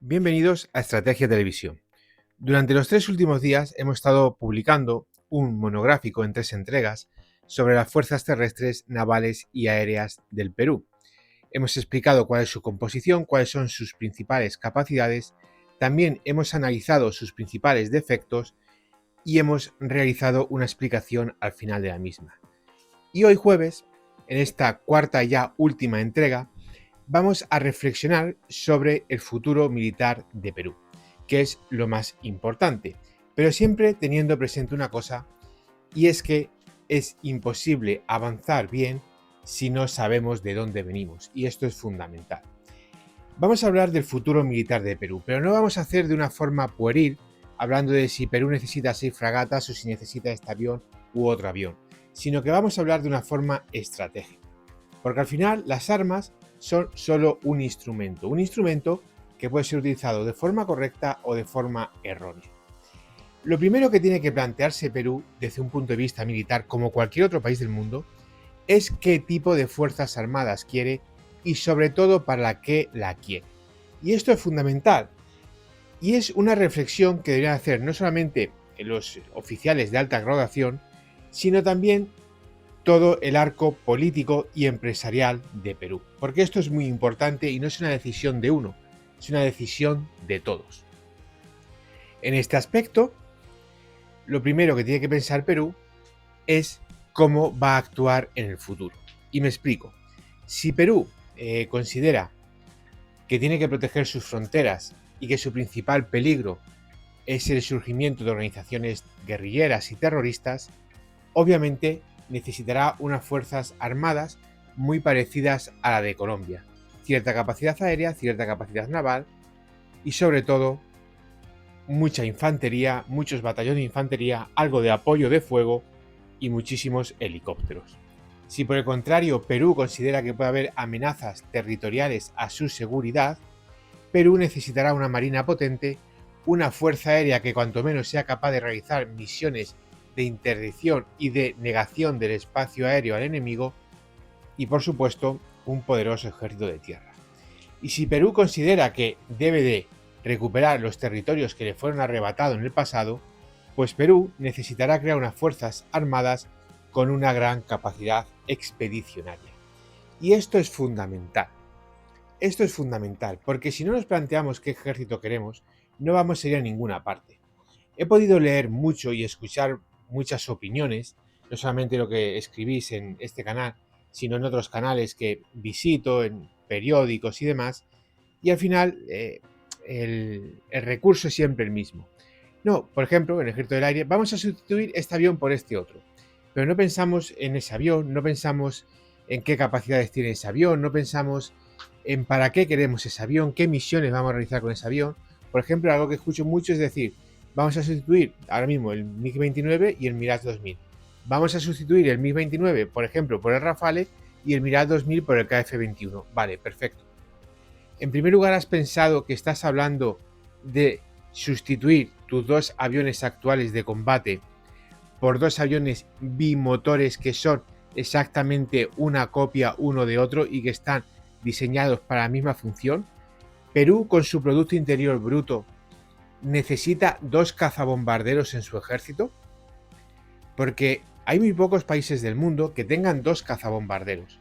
Bienvenidos a Estrategia Televisión. Durante los 3 últimos días hemos estado publicando un monográfico en 3 entregas sobre las fuerzas terrestres, navales y aéreas del Perú. Hemos explicado cuál es su composición, cuáles son sus principales capacidades, también hemos analizado sus principales defectos y hemos realizado una explicación al final de la misma. Y hoy jueves, en esta cuarta y ya última entrega, vamos a reflexionar sobre el futuro militar de Perú, que es lo más importante, pero siempre teniendo presente una cosa, y es que es imposible avanzar bien si no sabemos de dónde venimos, y esto es fundamental. Vamos a hablar del futuro militar de Perú, pero no vamos a hacer de una forma pueril, hablando de si Perú necesita 6 fragatas o si necesita este avión u otro avión, sino que vamos a hablar de una forma estratégica. Porque al final las armas son solo un instrumento que puede ser utilizado de forma correcta o de forma errónea. Lo primero que tiene que plantearse Perú desde un punto de vista militar, como cualquier otro país del mundo, es qué tipo de fuerzas armadas quiere y sobre todo para qué la quiere. Y esto es fundamental. Y es una reflexión que deberían hacer no solamente los oficiales de alta graduación, sino también todo el arco político y empresarial de Perú. Porque esto es muy importante y no es una decisión de uno, es una decisión de todos. En este aspecto, lo primero que tiene que pensar Perú es cómo va a actuar en el futuro. Y me explico. Si Perú considera que tiene que proteger sus fronteras y que su principal peligro es el surgimiento de organizaciones guerrilleras y terroristas, obviamente necesitará unas fuerzas armadas muy parecidas a la de Colombia. Cierta capacidad aérea, cierta capacidad naval y sobre todo mucha infantería, muchos batallones de infantería, algo de apoyo de fuego y muchísimos helicópteros. Si por el contrario Perú considera que puede haber amenazas territoriales a su seguridad, Perú necesitará una marina potente, una fuerza aérea que cuanto menos sea capaz de realizar misiones de interdicción y de negación del espacio aéreo al enemigo y por supuesto un poderoso ejército de tierra. Y si Perú considera que debe de recuperar los territorios que le fueron arrebatados en el pasado, pues Perú necesitará crear unas fuerzas armadas con una gran capacidad expedicionaria. Y esto es fundamental. Esto es fundamental, porque si no nos planteamos qué ejército queremos, no vamos a ir a ninguna parte. He podido leer mucho y escuchar muchas opiniones, no solamente lo que escribís en este canal, sino en otros canales que visito, en periódicos y demás, y al final el recurso es siempre el mismo. No, por ejemplo, en el ejército del aire, vamos a sustituir este avión por este otro, pero no pensamos en ese avión, no pensamos en qué capacidades tiene ese avión, no pensamos en para qué queremos ese avión, qué misiones vamos a realizar con ese avión. Por ejemplo, algo que escucho mucho es decir, vamos a sustituir ahora mismo el MiG-29 y el Mirage 2000. Vamos a sustituir el MiG-29, por ejemplo, por el Rafale y el Mirage 2000 por el KF-21. Vale, perfecto. En primer lugar, ¿has pensado que estás hablando de sustituir tus 2 aviones actuales de combate por 2 aviones bimotores que son exactamente una copia uno de otro y que están diseñados para la misma función? Perú, con su Producto Interior Bruto, necesita 2 cazabombarderos en su ejército, porque hay muy pocos países del mundo que tengan 2 cazabombarderos.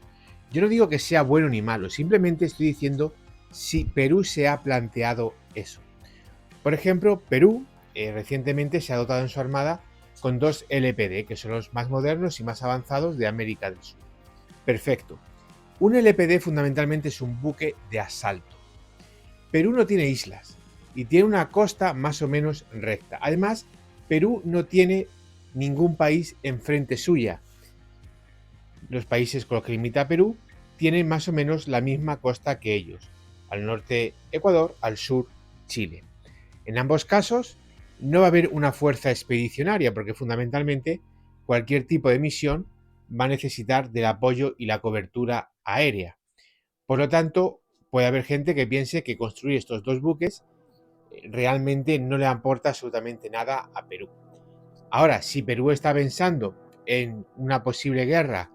Yo no digo que sea bueno ni malo, simplemente estoy diciendo si Perú se ha planteado eso. Por ejemplo, Perú recientemente se ha dotado en su armada con 2 LPD, que son los más modernos y más avanzados de América del Sur. Perfecto. Un LPD fundamentalmente es un buque de asalto. Perú no tiene islas y tiene una costa más o menos recta. Además, Perú no tiene ningún país enfrente suya. Los países con los que limita Perú tienen más o menos la misma costa que ellos. Al norte Ecuador, al sur Chile. En ambos casos no va a haber una fuerza expedicionaria porque fundamentalmente cualquier tipo de misión va a necesitar del apoyo y la cobertura aérea. Por lo tanto, puede haber gente que piense que construir estos 2 buques realmente no le aporta absolutamente nada a Perú. Ahora, si Perú está pensando en una posible guerra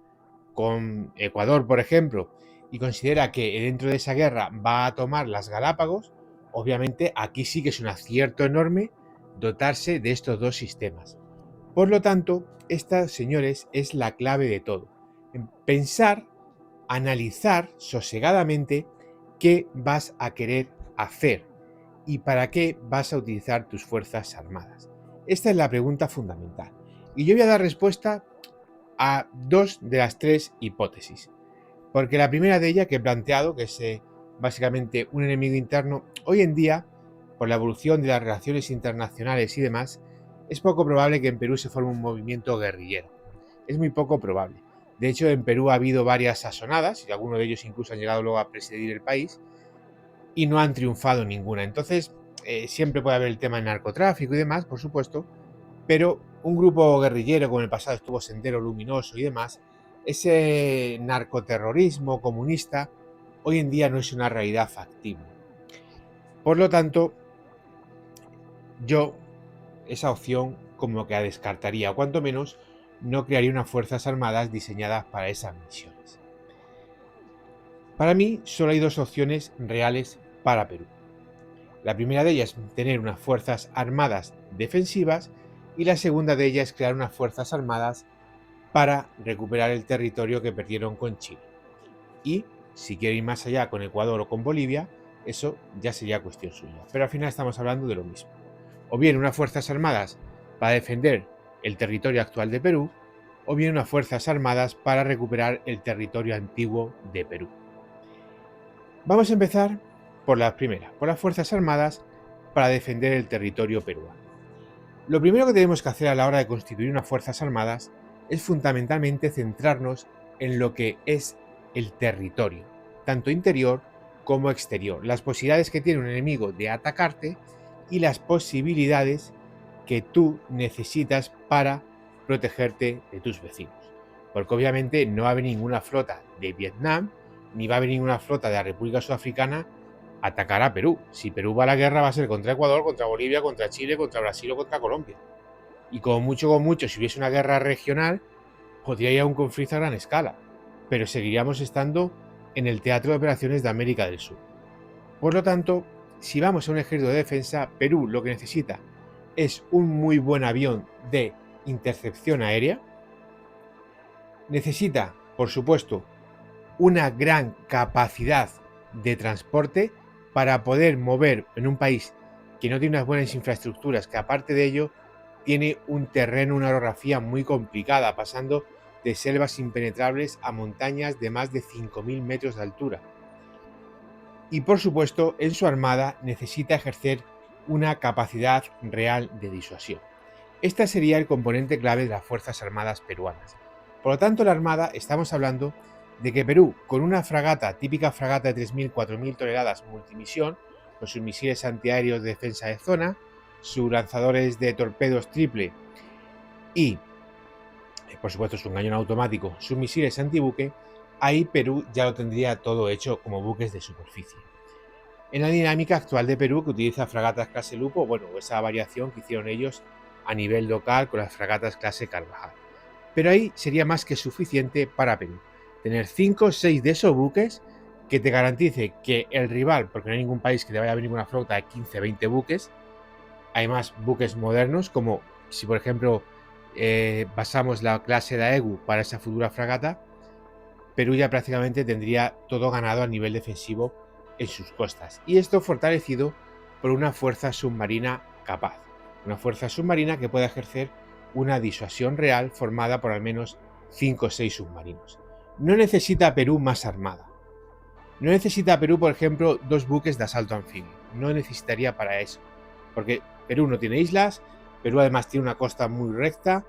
con Ecuador, por ejemplo, y considera que dentro de esa guerra va a tomar las Galápagos, Obviamente aquí sí que es un acierto enorme dotarse de estos dos sistemas. Por lo tanto, esta, señores, es la clave de todo. Pensar, analizar sosegadamente qué vas a querer hacer y para qué vas a utilizar tus fuerzas armadas. Esta es la pregunta fundamental. Y yo voy a dar respuesta a dos de las tres hipótesis. Porque la primera de ellas que he planteado, que es básicamente un enemigo interno, hoy en día, por la evolución de las relaciones internacionales y demás, es poco probable que en Perú se forme un movimiento guerrillero. Es muy poco probable. De hecho, en Perú ha habido varias asonadas, y algunos de ellos incluso han llegado luego a presidir el país, y no han triunfado ninguna. Entonces, siempre puede haber el tema del narcotráfico y demás, por supuesto, pero un grupo guerrillero, como en el pasado estuvo Sendero Luminoso y demás, ese narcoterrorismo comunista hoy en día no es una realidad factible. Por lo tanto, yo esa opción como que la descartaría, o cuanto menos no crearía unas fuerzas armadas diseñadas para esas misiones. Para mí solo hay dos opciones reales para Perú. La primera de ellas es tener unas fuerzas armadas defensivas y la segunda de ellas es crear unas fuerzas armadas para recuperar el territorio que perdieron con Chile. Y si quieren ir más allá con Ecuador o con Bolivia, eso ya sería cuestión suya. Pero al final estamos hablando de lo mismo. O bien unas fuerzas armadas para defender el territorio actual de Perú, o bien unas fuerzas armadas para recuperar el territorio antiguo de Perú. Vamos a empezar por las primeras, por las fuerzas armadas para defender el territorio peruano. Lo primero que tenemos que hacer a la hora de constituir unas fuerzas armadas es fundamentalmente centrarnos en lo que es el territorio, tanto interior como exterior, las posibilidades que tiene un enemigo de atacarte y las posibilidades que tú necesitas para protegerte de tus vecinos. Porque obviamente no va a haber ninguna flota de Vietnam, ni va a haber ninguna flota de la República Sudafricana a atacar a Perú. Si Perú va a la guerra va a ser contra Ecuador, contra Bolivia, contra Chile, contra Brasil o contra Colombia. Y como mucho, si hubiese una guerra regional, podría ir a un conflicto a gran escala, pero seguiríamos estando en el teatro de operaciones de América del Sur. Por lo tanto, si vamos a un ejército de defensa, Perú lo que necesita es un muy buen avión de intercepción aérea. Necesita, por supuesto, una gran capacidad de transporte para poder mover en un país que no tiene unas buenas infraestructuras, que aparte de ello tiene un terreno, una orografía muy complicada, pasando de selvas impenetrables a montañas de más de 5.000 metros de altura. Y por supuesto, en su armada necesita ejercer una capacidad real de disuasión. Este sería el componente clave de las Fuerzas Armadas peruanas. Por lo tanto, la Armada, estamos hablando de que Perú, con una fragata, típica fragata de 3.000, 4.000 toneladas multimisión, con sus misiles antiaéreos de defensa de zona, sus lanzadores de torpedos triple y, por supuesto, su cañón automático, sus misiles antibuque, ahí Perú ya lo tendría todo hecho como buques de superficie. En la dinámica actual de Perú, que utiliza fragatas clase Lupo, bueno, esa variación que hicieron ellos a nivel local con las fragatas clase Carvajal. Pero ahí sería más que suficiente para Perú tener 5 o 6 de esos buques que te garantice que el rival, porque no hay ningún país que te vaya a venir una flota de 15 20 buques, hay más buques modernos, como si por ejemplo basamos la clase Daegu para esa futura fragata, Perú ya prácticamente tendría todo ganado a nivel defensivo en sus costas. Y esto fortalecido por una fuerza submarina capaz. Una fuerza submarina que pueda ejercer una disuasión real formada por al menos 5 o 6 submarinos. No necesita Perú más armada. No necesita Perú, por ejemplo, 2 buques de asalto anfibio. No necesitaría para eso. Porque Perú no tiene islas, Perú además tiene una costa muy recta.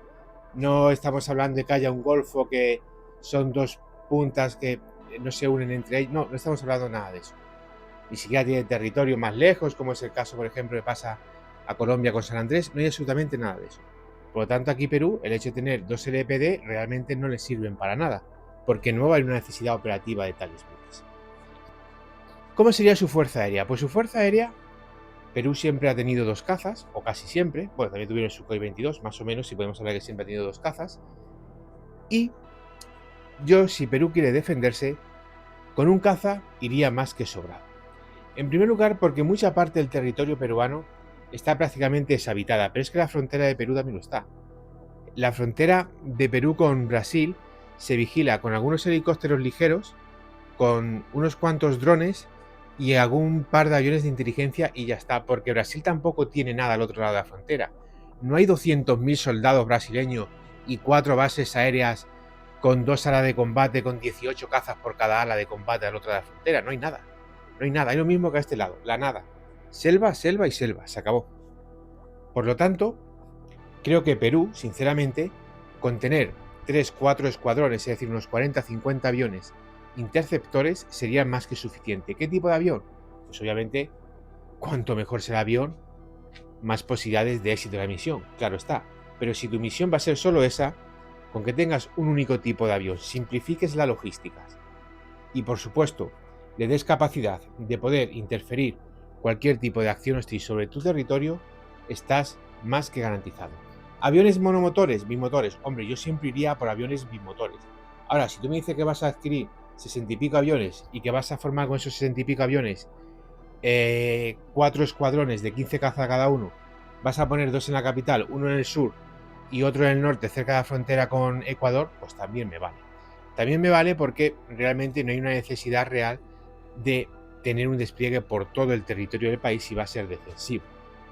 No estamos hablando de que haya un golfo que son 2 puntas que no se unen entre ellos. No estamos hablando nada de eso. Ni siquiera tiene territorio más lejos, como es el caso, por ejemplo, que pasa a Colombia con San Andrés. No hay absolutamente nada de eso. Por lo tanto, aquí Perú, el hecho de tener 2 LPD realmente no le sirven para nada, porque no va a haber una necesidad operativa de tales buques. ¿Cómo sería su fuerza aérea? Pues su fuerza aérea, Perú siempre ha tenido 2 cazas, o casi siempre. Bueno, también tuvieron Sukhoi 22, más o menos, si podemos hablar que siempre ha tenido 2 cazas. Y yo, si Perú quiere defenderse, con un caza iría más que sobrado. En primer lugar, porque mucha parte del territorio peruano está prácticamente deshabitada, pero es que la frontera de Perú también lo está. La frontera de Perú con Brasil se vigila con algunos helicópteros ligeros, con unos cuantos drones y algún par de aviones de inteligencia y ya está, porque Brasil tampoco tiene nada al otro lado de la frontera. No hay 200.000 soldados brasileños y 4 bases aéreas con 2 alas de combate, con 18 cazas por cada ala de combate al otro lado de la frontera. No hay nada. No hay nada. Hay lo mismo que a este lado. La nada. Selva, selva y selva. Se acabó. Por lo tanto, creo que Perú, sinceramente, con tener 3-4 escuadrones, es decir, unos 40-50 aviones interceptores, sería más que suficiente. ¿Qué tipo de avión? Pues obviamente, cuanto mejor sea el avión, más posibilidades de éxito de la misión, claro está. Pero si tu misión va a ser solo esa, con que tengas un único tipo de avión, simplifiques la logística y, por supuesto, le des capacidad de poder interferir cualquier tipo de acción hostil sobre tu territorio, estás más que garantizado. ¿Aviones monomotores, bimotores? Hombre, yo siempre iría por aviones bimotores. Ahora, si tú me dices que vas a adquirir 60 y pico aviones y que vas a formar con esos 60 y pico aviones 4 escuadrones de 15 cazas cada uno, vas a poner 2 en la capital, uno en el sur y otro en el norte, cerca de la frontera con Ecuador, pues también me vale. También me vale porque realmente no hay una necesidad real de tener un despliegue por todo el territorio del país si va a ser defensivo.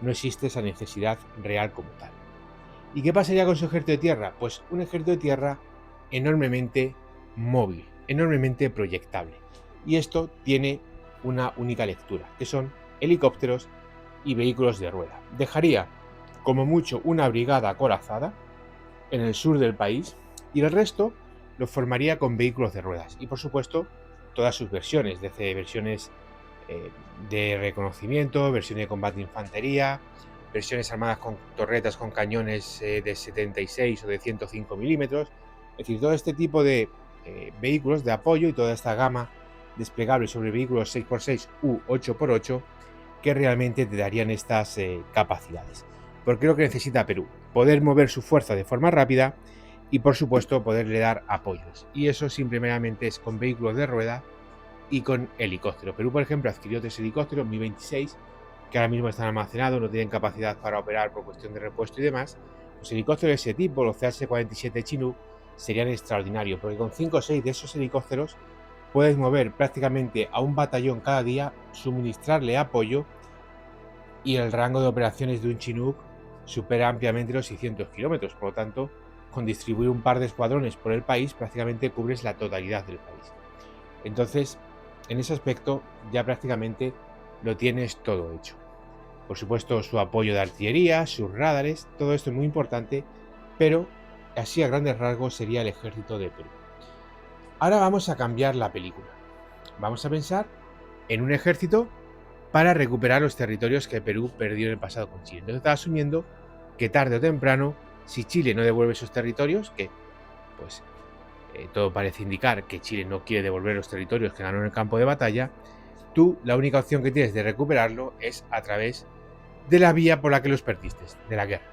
No existe esa necesidad real como tal. ¿Y qué pasaría con su ejército de tierra? Pues un ejército de tierra enormemente móvil, enormemente proyectable. Y esto tiene una única lectura, que son helicópteros y vehículos de rueda. Dejaría como mucho una brigada acorazada en el sur del país y el resto lo formaría con vehículos de ruedas y por supuesto todas sus versiones, desde versiones de reconocimiento, versiones de combate de infantería, versiones armadas con torretas con cañones de 76 o de 105 milímetros, es decir, todo este tipo de vehículos de apoyo y toda esta gama desplegable sobre vehículos 6x6 u 8x8 que realmente te darían estas capacidades. Porque lo que necesita Perú, poder mover su fuerza de forma rápida y por supuesto poderle dar apoyos. Y eso simplemente es con vehículos de rueda y con helicópteros. Perú, por ejemplo, adquirió 3 helicópteros Mi-26 que ahora mismo están almacenados, no tienen capacidad para operar por cuestión de repuesto y demás. Los helicópteros de ese tipo, los CH-47 Chinook, serían extraordinarios porque con 5 o 6 de esos helicópteros puedes mover prácticamente a un batallón cada día, suministrarle apoyo y el rango de operaciones de un Chinook supera ampliamente los 600 kilómetros. Por lo tanto, con distribuir un par de escuadrones por el país prácticamente cubres la totalidad del país. Entonces, en ese aspecto ya prácticamente lo tienes todo hecho. Por supuesto, su apoyo de artillería, sus radares, todo esto es muy importante, pero así a grandes rasgos sería el ejército de Perú. Ahora vamos a cambiar la película. Vamos a pensar en un ejército para recuperar los territorios que Perú perdió en el pasado con Chile. Entonces está asumiendo que tarde o temprano, si Chile no devuelve esos territorios, que pues todo parece indicar que Chile no quiere devolver los territorios que ganó en el campo de batalla, tú la única opción que tienes de recuperarlo es a través de la vía por la que los perdiste, de la guerra.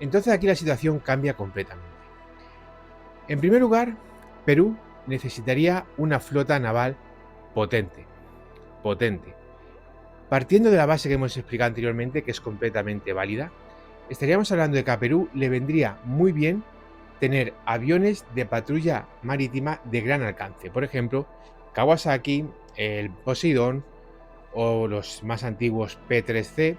Entonces aquí la situación cambia completamente. En primer lugar, Perú necesitaría una flota naval potente. Partiendo de la base que hemos explicado anteriormente, que es completamente válida, estaríamos hablando de que a Perú le vendría muy bien tener aviones de patrulla marítima de gran alcance. Por ejemplo, Kawasaki, el Poseidón o los más antiguos P-3C.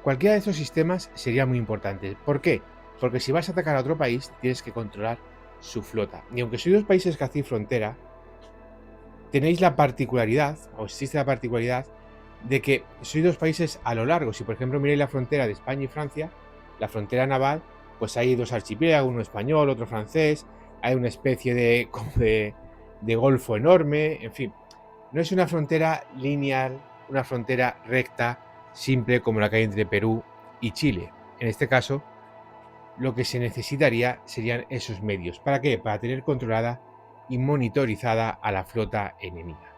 Cualquiera de estos sistemas sería muy importante. ¿Por qué? Porque si vas a atacar a otro país, tienes que controlar su flota. Y aunque sois dos países que hacéis frontera, tenéis la particularidad, o existe la particularidad, de que sois dos países a lo largo. Si por ejemplo miráis la frontera de España y Francia, la frontera naval, pues hay dos archipiélagos, uno español, otro francés, hay una especie de golfo enorme, en fin. No es una frontera lineal, una frontera recta, simple como la que hay entre Perú y Chile. En este caso, lo que se necesitaría serían esos medios. ¿Para qué? Para tener controlada y monitorizada a la flota enemiga.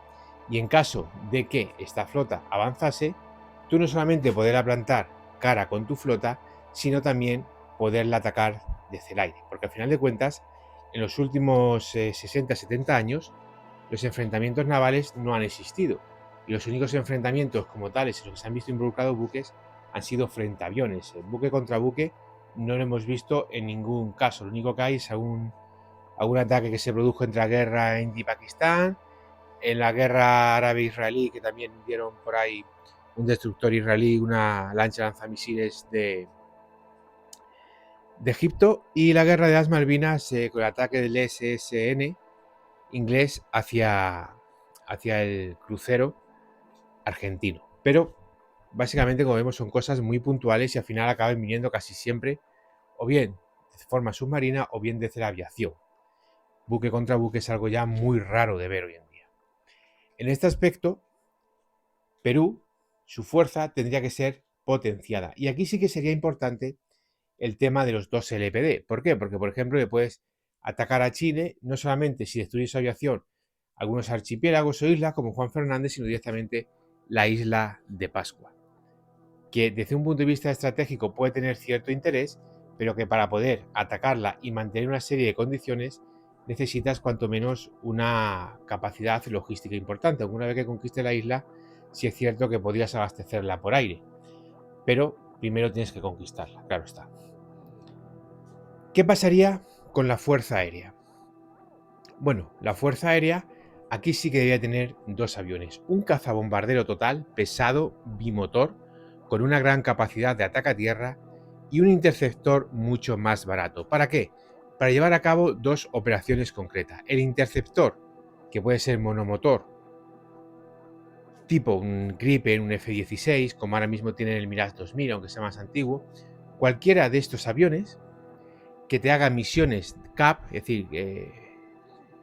Y en caso de que esta flota avanzase, tú no solamente poderla plantar cara con tu flota, sino también poderla atacar desde el aire. Porque al final de cuentas, en los últimos 60-70 años, los enfrentamientos navales no han existido. y los únicos enfrentamientos como tales en los que se han visto involucrados buques han sido frente a aviones. El buque contra buque no lo hemos visto en ningún caso. Lo único que hay es algún ataque que se produjo entre la guerra India y Pakistán, en la guerra árabe-israelí, que también dieron por ahí un destructor israelí, una lancha lanzamisiles de Egipto, y la guerra de las Malvinas con el ataque del SSN inglés hacia el crucero argentino. Pero básicamente, como vemos, son cosas muy puntuales y al final acaban viniendo casi siempre o bien de forma submarina o bien desde la aviación. Buque contra buque es algo ya muy raro de ver hoy en día. En este aspecto, Perú, su fuerza tendría que ser potenciada. Y aquí sí que sería importante el tema de los 2 LPD. ¿Por qué? Porque, por ejemplo, le puedes atacar a Chile no solamente si destruye su aviación algunos archipiélagos o islas como Juan Fernández, sino directamente la isla de Pascua, que desde un punto de vista estratégico puede tener cierto interés, pero que para poder atacarla y mantener una serie de condiciones necesitas cuanto menos una capacidad logística importante. Una vez que conquiste la isla, sí es cierto que podrías abastecerla por aire, pero primero tienes que conquistarla, claro está. ¿Qué pasaría con la Fuerza Aérea? Bueno, la Fuerza Aérea aquí sí que debería tener 2 aviones. Un cazabombardero total, pesado, bimotor, con una gran capacidad de ataque a tierra, y un interceptor mucho más barato. ¿Para qué? Para llevar a cabo 2 operaciones concretas. El interceptor, que puede ser monomotor, tipo un Gripen, un F-16, como ahora mismo tienen el Mirage 2000, aunque sea más antiguo. Cualquiera de estos aviones que te haga misiones CAP, es decir,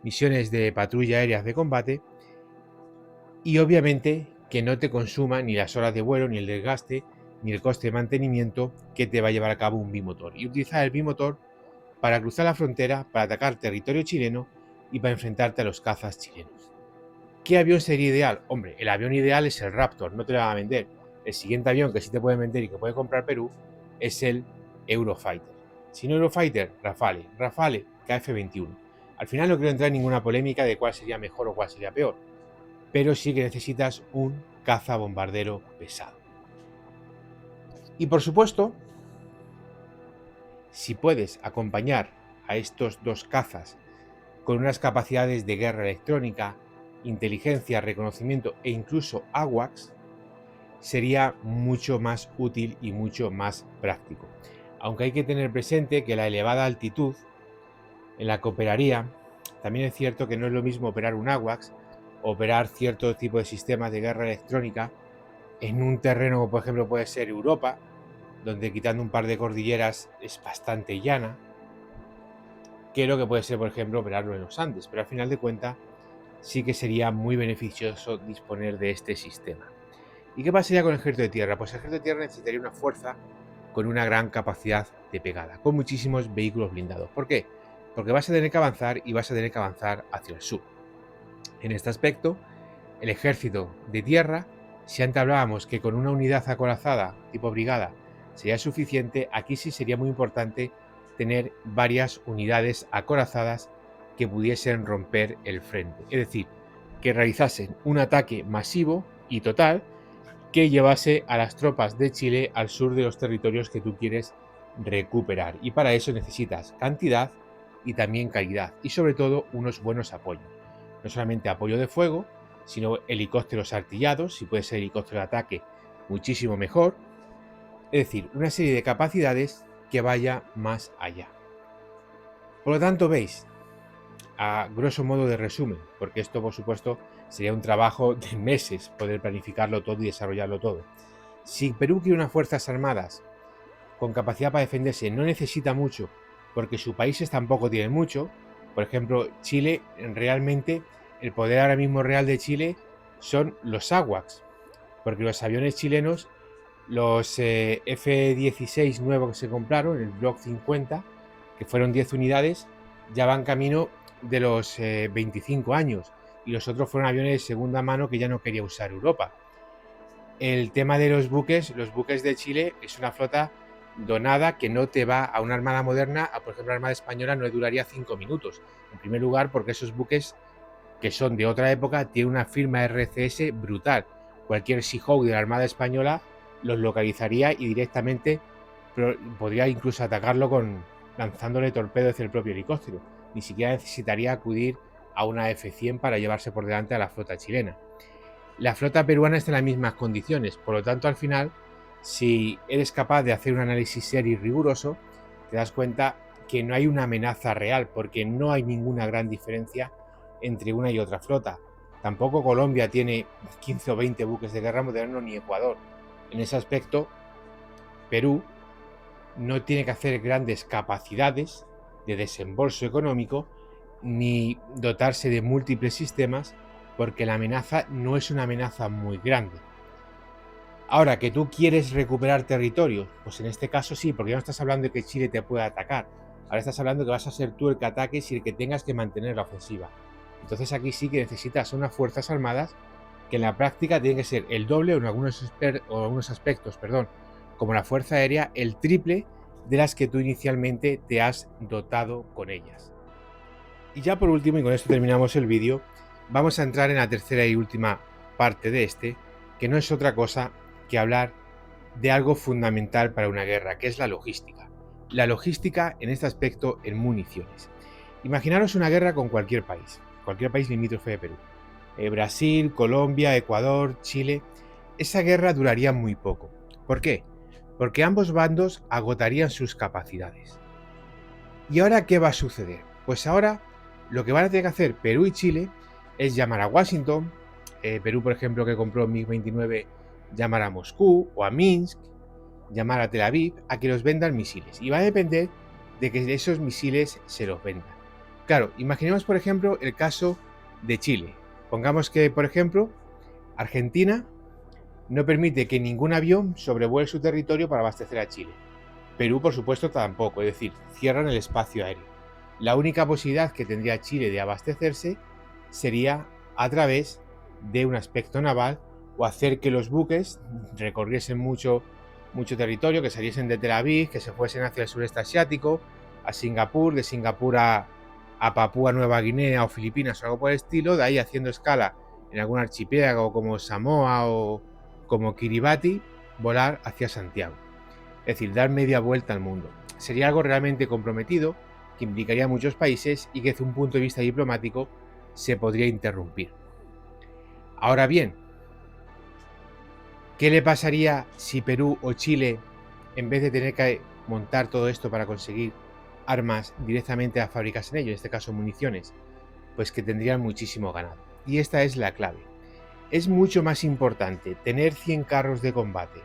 misiones de patrulla aéreas de combate, y obviamente que no te consuma ni las horas de vuelo, ni el desgaste, ni el coste de mantenimiento que te va a llevar a cabo un bimotor. Y utilizar el bimotor para cruzar la frontera, para atacar territorio chileno y para enfrentarte a los cazas chilenos. ¿Qué avión sería ideal? Hombre, el avión ideal es el Raptor, no te lo van a vender. El siguiente avión que sí te puede vender y que puede comprar Perú es el Eurofighter. Si no Eurofighter, Rafale. Rafale, KF-21. Al final no quiero entrar en ninguna polémica de cuál sería mejor o cuál sería peor, pero sí que necesitas un cazabombardero pesado. Y por supuesto, si puedes acompañar a estos 2 cazas con unas capacidades de guerra electrónica, inteligencia, reconocimiento e incluso AWACS, sería mucho más útil y mucho más práctico. Aunque hay que tener presente que la elevada altitud en la que operaría, también es cierto que no es lo mismo operar un AWACS o operar cierto tipo de sistemas de guerra electrónica en un terreno como por ejemplo puede ser Europa, donde quitando un par de cordilleras es bastante llana, que lo que puede ser por ejemplo operarlo en los Andes, pero al final de cuentas sí que sería muy beneficioso disponer de este sistema. ¿Y qué pasaría con el ejército de tierra? Pues el ejército de tierra necesitaría una fuerza con una gran capacidad de pegada, con muchísimos vehículos blindados. ¿Por qué? Porque vas a tener que avanzar y vas a tener que avanzar hacia el sur. En este aspecto, el ejército de tierra, si antes hablábamos que con una unidad acorazada tipo brigada sería suficiente, aquí sí sería muy importante tener varias unidades acorazadas que pudiesen romper el frente. Es decir, que realizasen un ataque masivo y total que llevase a las tropas de Chile al sur de los territorios que tú quieres recuperar. Y para eso necesitas cantidad y también calidad, y sobre todo unos buenos apoyos. No solamente apoyo de fuego, sino helicópteros artillados, si puede ser helicóptero de ataque, muchísimo mejor. Es decir, una serie de capacidades que vaya más allá. Por lo tanto, veis, a grosso modo de resumen, porque esto por supuesto sería un trabajo de meses poder planificarlo todo y desarrollarlo todo. Si Perú quiere unas fuerzas armadas con capacidad para defenderse, no necesita mucho, porque sus países tampoco tienen mucho. Por ejemplo, Chile, realmente el poder ahora mismo real de Chile son los AWACS, porque los aviones chilenos, los F-16 nuevos que se compraron, el Block 50, que fueron 10 unidades, ya van camino de los 25 años, y los otros fueron aviones de segunda mano que ya no quería usar Europa. El tema de los buques de Chile es una flota donada que no te va a una armada moderna, por ejemplo la armada española no duraría 5 minutos. En primer lugar porque esos buques que son de otra época tienen una firma RCS brutal, cualquier Seahawk de la Armada Española los localizaría y directamente podría incluso atacarlo lanzándole torpedos desde el propio helicóptero. Ni siquiera necesitaría acudir a una F-100 para llevarse por delante a la flota chilena. La flota peruana está en las mismas condiciones, por lo tanto, al final, si eres capaz de hacer un análisis serio y riguroso, te das cuenta que no hay una amenaza real, porque no hay ninguna gran diferencia entre una y otra flota. Tampoco Colombia tiene 15 o 20 buques de guerra modernos, ni Ecuador. En ese aspecto, Perú no tiene que hacer grandes capacidades de desembolso económico ni dotarse de múltiples sistemas, porque la amenaza no es una amenaza muy grande. Ahora, que tú quieres recuperar territorio, pues en este caso sí, porque ya no estás hablando de que Chile te pueda atacar. Ahora estás hablando de que vas a ser tú el que ataques y el que tengas que mantener la ofensiva. Entonces aquí sí que necesitas unas fuerzas armadas que en la práctica tienen que ser el doble o en algunos aspectos, como la fuerza aérea, el triple de las que tú inicialmente te has dotado con ellas. Y ya por último, y con esto terminamos el vídeo, vamos a entrar en la tercera y última parte de este, que no es otra cosa que hablar de algo fundamental para una guerra, que es la logística. La logística en este aspecto en municiones. Imaginaros una guerra con cualquier país limítrofe de Perú. Brasil, Colombia, Ecuador, Chile. Esa guerra duraría muy poco. ¿Por qué? Porque ambos bandos agotarían sus capacidades. ¿Y ahora qué va a suceder? Pues ahora lo que van a tener que hacer Perú y Chile es llamar a Washington, Perú por ejemplo que compró MiG-29, llamar a Moscú o a Minsk, llamar a Tel Aviv a que los vendan misiles. Y va a depender de que esos misiles se los vendan. Claro, imaginemos por ejemplo el caso de Chile. Pongamos que por ejemplo Argentina no permite que ningún avión sobrevuele su territorio para abastecer a Chile. Perú por supuesto tampoco, es decir, cierran el espacio aéreo. La única posibilidad que tendría Chile de abastecerse sería a través de un aspecto naval o hacer que los buques recorriesen mucho territorio, que saliesen de Tel Aviv, que se fuesen hacia el sureste asiático, a Singapur, de Singapur a Papúa Nueva Guinea o Filipinas o algo por el estilo, de ahí haciendo escala en algún archipiélago como Samoa o como Kiribati, volar hacia Santiago. Es decir, dar media vuelta al mundo. Sería algo realmente comprometido, que implicaría a muchos países y que desde un punto de vista diplomático se podría interrumpir. Ahora bien, ¿qué le pasaría si Perú o Chile, en vez de tener que montar todo esto para conseguir armas directamente a fábricas en ello, en este caso municiones? Pues que tendrían muchísimo ganado. Y esta es la clave. Es mucho más importante tener 100 carros de combate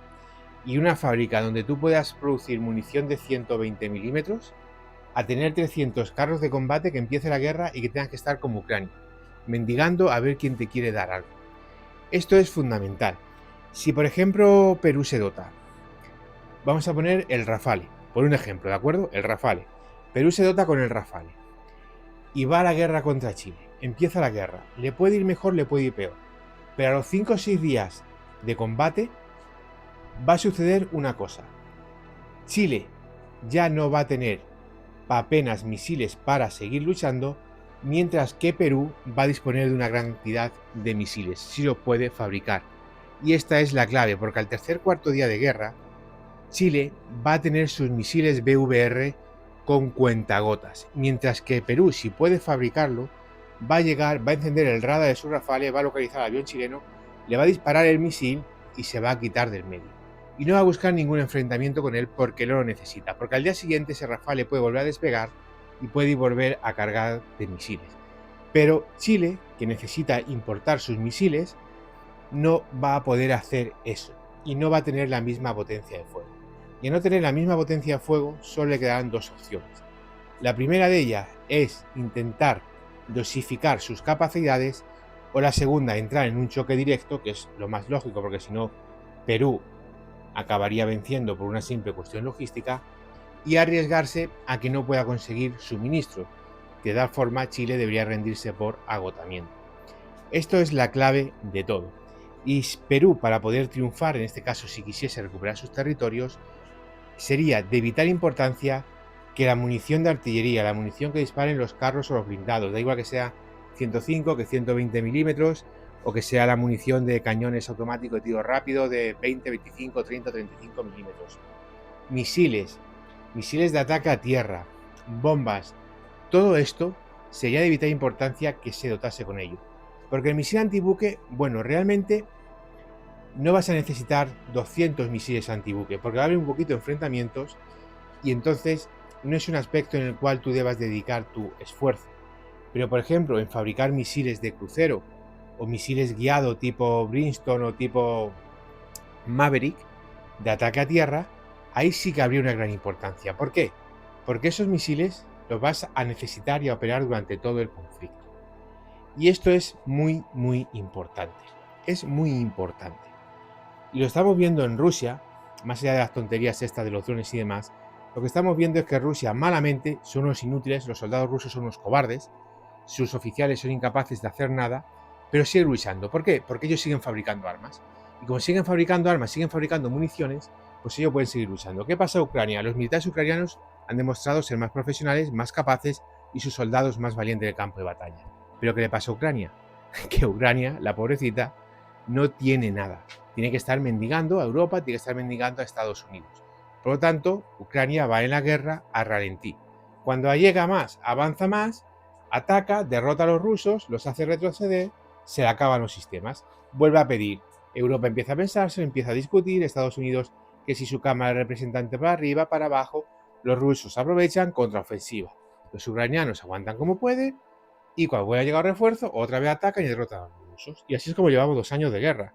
y una fábrica donde tú puedas producir munición de 120 milímetros a tener 300 carros de combate, que empiece la guerra y que tengas que estar como Ucrania, mendigando a ver quién te quiere dar algo. Esto es fundamental. Si por ejemplo Perú se dota, vamos a poner el Rafale, por un ejemplo, ¿de acuerdo? El Rafale. Perú se dota con el Rafale y va a la guerra contra Chile. Empieza la guerra. Le puede ir mejor, le puede ir peor. Pero a los 5 o 6 días de combate va a suceder una cosa. Chile ya no va a tener apenas misiles para seguir luchando, mientras que Perú va a disponer de una gran cantidad de misiles, si los puede fabricar. Y esta es la clave, porque al tercer cuarto día de guerra, Chile va a tener sus misiles BVR con cuentagotas, mientras que Perú, si puede fabricarlo, va a encender el radar de su Rafale, va a localizar al avión chileno, le va a disparar el misil y se va a quitar del medio. Y no va a buscar ningún enfrentamiento con él porque no lo necesita, porque al día siguiente ese Rafale puede volver a despegar y puede volver a cargar de misiles. Pero Chile, que necesita importar sus misiles, no va a poder hacer eso y no va a tener la misma potencia de fuego. Y al no tener la misma potencia de fuego, solo le quedarán dos opciones. La primera de ellas es intentar dosificar sus capacidades, o la segunda, entrar en un choque directo, que es lo más lógico, porque si no, Perú acabaría venciendo por una simple cuestión logística, y arriesgarse a que no pueda conseguir suministro. De tal forma, Chile debería rendirse por agotamiento. Esto es la clave de todo. Y Perú, para poder triunfar, en este caso si quisiese recuperar sus territorios, sería de vital importancia que la munición de artillería, la munición que disparen los carros o los blindados, da igual que sea 105, que 120 milímetros, o que sea la munición de cañones automáticos de tiro rápido de 20, 25, 30, 35 milímetros. Misiles de ataque a tierra, bombas, todo esto sería de vital importancia que se dotase con ello. Porque el misil antibuque, bueno, realmente no vas a necesitar 200 misiles antibuque, porque va a haber un poquito de enfrentamientos y entonces no es un aspecto en el cual tú debas dedicar tu esfuerzo. Pero por ejemplo, en fabricar misiles de crucero o misiles guiados tipo Brimstone o tipo Maverick de ataque a tierra, ahí sí que habría una gran importancia. ¿Por qué? Porque esos misiles los vas a necesitar y a operar durante todo el conflicto. Y esto es muy, muy importante. Es muy importante. Y lo estamos viendo en Rusia, más allá de las tonterías estas de los drones y demás, lo que estamos viendo es que Rusia malamente son unos inútiles, los soldados rusos son unos cobardes, sus oficiales son incapaces de hacer nada, pero siguen luchando. ¿Por qué? Porque ellos siguen fabricando armas. Y como siguen fabricando armas, siguen fabricando municiones, pues ellos pueden seguir luchando. ¿Qué pasa en Ucrania? Los militares ucranianos han demostrado ser más profesionales, más capaces y sus soldados más valientes del campo de batalla. ¿Pero qué le pasa a Ucrania? Que Ucrania, la pobrecita, no tiene nada. Tiene que estar mendigando a Europa, tiene que estar mendigando a Estados Unidos. Por lo tanto, Ucrania va en la guerra a ralentí. Cuando llega más, avanza más, ataca, derrota a los rusos, los hace retroceder, se le acaban los sistemas. Vuelve a pedir. Europa empieza a pensarse, empieza a discutir, Estados Unidos que si su Cámara de Representantes para arriba, para abajo, los rusos aprovechan contraofensiva. Los ucranianos aguantan como pueden y cuando vuelve a llegar refuerzo, otra vez atacan y derrotan a los rusos. Y así es como llevamos 2 años de guerra.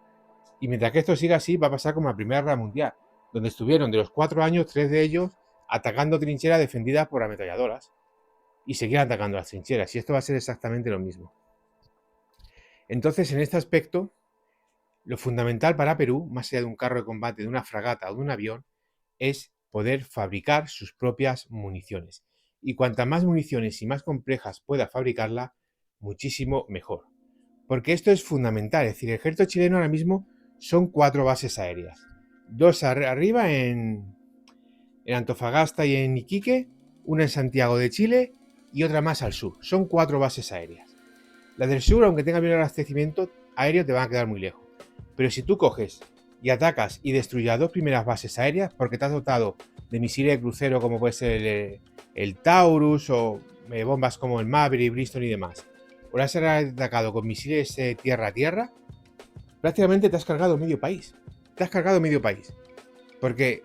Y mientras que esto siga así, va a pasar como la Primera Guerra Mundial, donde estuvieron de los 4 años, 3 de ellos atacando trincheras defendidas por ametralladoras. Y seguir atacando las trincheras. Y esto va a ser exactamente lo mismo. Entonces, en este aspecto, lo fundamental para Perú, más allá de un carro de combate, de una fragata o de un avión, es poder fabricar sus propias municiones. Y cuantas más municiones y más complejas pueda fabricarla, muchísimo mejor. Porque esto es fundamental. Es decir, el ejército chileno ahora mismo son 4 bases aéreas. 2 arriba en Antofagasta y en Iquique, una en Santiago de Chile y otra más al sur. Son 4 bases aéreas. Las del sur, aunque tengan bien abastecimiento aéreo, te van a quedar muy lejos. Pero si tú coges y atacas y destruyes las 2 primeras bases aéreas, porque te has dotado de misiles de crucero como puede ser el Taurus o bombas como el Maverick, Brimstone y demás, o las has atacado con misiles tierra a tierra, prácticamente te has cargado medio país. Te has cargado medio país. Porque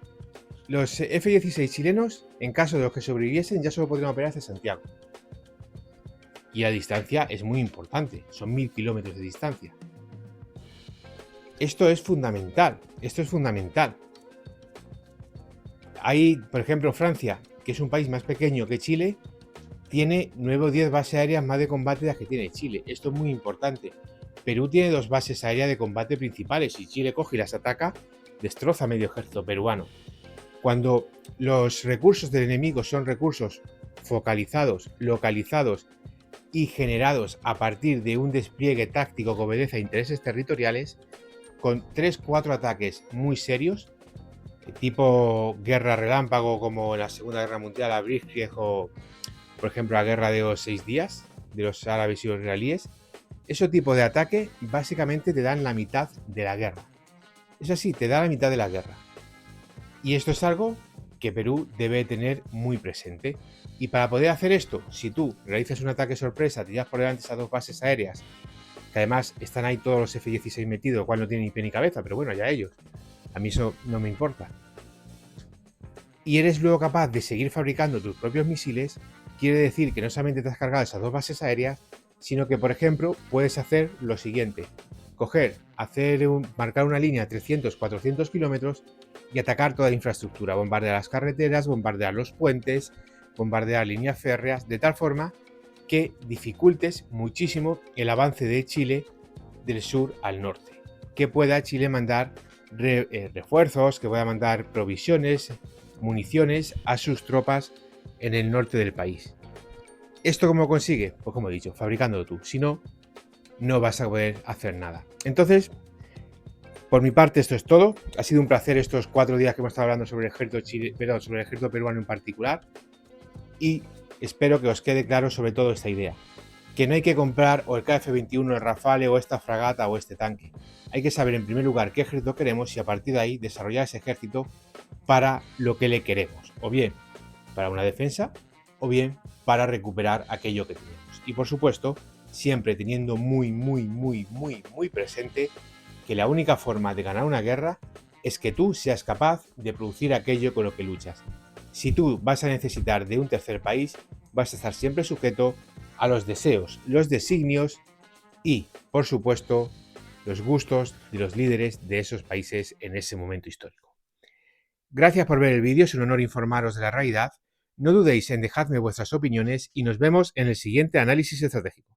los F-16 chilenos, en caso de los que sobreviviesen, ya solo podrían operar hacia Santiago. Y la distancia es muy importante, son 1000 kilómetros de distancia. Esto es fundamental, Hay, por ejemplo, Francia, que es un país más pequeño que Chile, tiene 9 o 10 bases aéreas más de combate de las que tiene Chile. Esto es muy importante. Perú tiene 2 bases aéreas de combate principales. Si Chile coge y las ataca, destroza medio ejército peruano. Cuando los recursos del enemigo son recursos focalizados, localizados y generados a partir de un despliegue táctico que obedece a intereses territoriales, con 3-4 ataques muy serios, tipo guerra relámpago como en la Segunda Guerra Mundial, a Blitzkrieg o, por ejemplo, la guerra de los 6 días de los árabes y los israelíes, ese tipo de ataque básicamente te dan la mitad de la guerra. Es así, te da la mitad de la guerra. Y esto es algo que Perú debe tener muy presente. Y para poder hacer esto, si tú realizas un ataque sorpresa, te llevas por delante esas 2 bases aéreas, que además están ahí todos los F-16 metidos, lo cual no tienen ni pie ni cabeza, pero bueno, ya ellos. A mí eso no me importa. Y eres luego capaz de seguir fabricando tus propios misiles, quiere decir que no solamente te has cargado esas 2 bases aéreas, sino que, por ejemplo, puedes hacer lo siguiente. Marcar una línea 300-400 kilómetros y atacar toda la infraestructura, bombardear las carreteras, bombardear los puentes, bombardear líneas férreas, de tal forma que dificultes muchísimo el avance de Chile del sur al norte. Que pueda Chile mandar refuerzos, que pueda mandar provisiones, municiones a sus tropas en el norte del país. ¿Esto cómo consigue? Pues como he dicho, fabricándolo tú. Si no, no vas a poder hacer nada. Entonces, por mi parte esto es todo. Ha sido un placer estos 4 días que hemos estado hablando sobre el ejército peruano en particular. Y espero que os quede claro sobre todo esta idea. que no hay que comprar o el KF-21, el Rafale o esta fragata o este tanque. Hay que saber en primer lugar qué ejército queremos y a partir de ahí desarrollar ese ejército para lo que le queremos, o bien para una defensa o bien para recuperar aquello que tenemos. Y por supuesto, siempre teniendo muy presente que la única forma de ganar una guerra es que tú seas capaz de producir aquello con lo que luchas. Si tú vas a necesitar de un tercer país, vas a estar siempre sujeto a los deseos, los designios y, por supuesto, los gustos de los líderes de esos países en ese momento histórico. Gracias por ver el vídeo, es un honor informaros de la realidad. No dudéis en dejarme vuestras opiniones y nos vemos en el siguiente análisis estratégico.